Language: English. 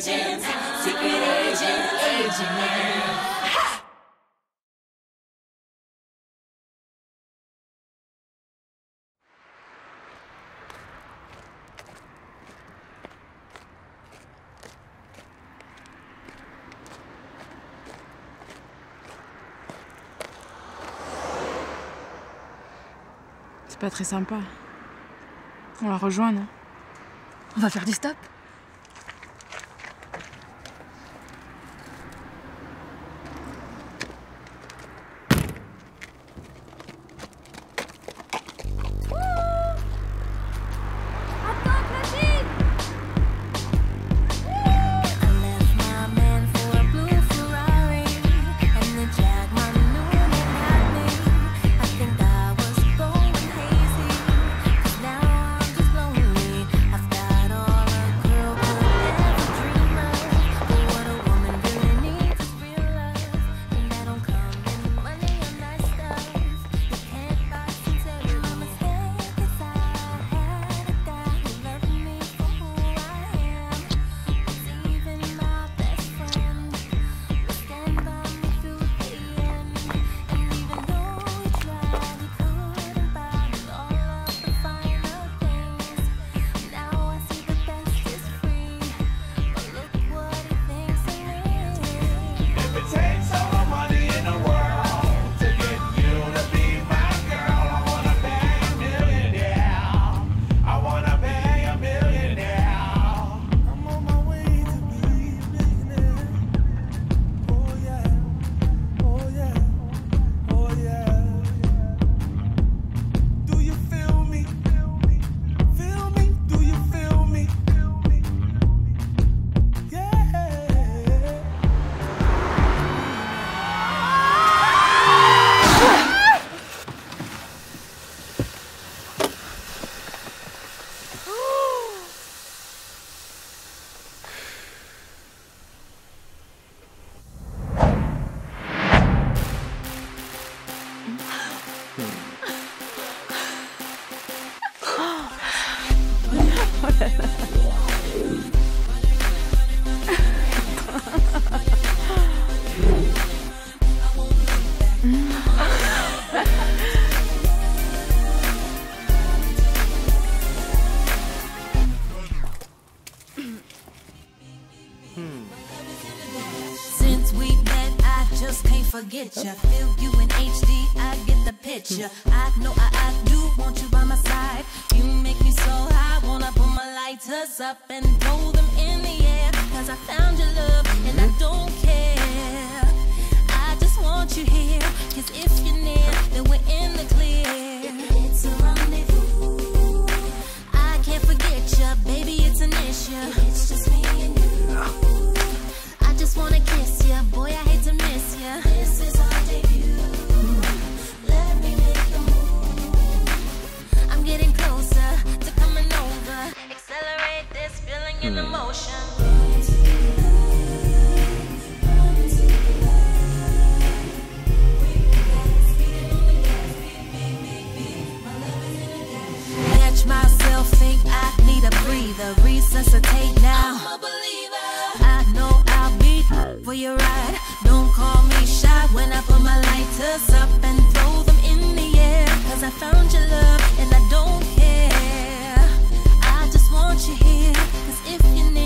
agent, secret agent man. C'est pas très sympa. On la rejoint, non? On va faire du stop. Since we met, I just can't forget ya. Feel you in HD, I get the picture. I know I do want you by my side. You make me so high, wanna put my lighters up and throw them in the air. Cause I found your love and I don't care. I just want you here, cause if you're near, then we're in the clear. It's a rendezvous. I can't forget ya, baby, it's an issue. It's just me and you. I just wanna kiss ya, boy, I hate to miss ya. This is our debut. Let me make the move. I'm getting closer to coming over. Accelerate this feeling in emotion. Catch myself, think I need a breather. Resuscitate now. I'm a believer. I know I'll be for your ride. Don't call me shy when I put my lighters up and throw them in the air. Cause I found your love and I don't care. I just want you here. Cause if you need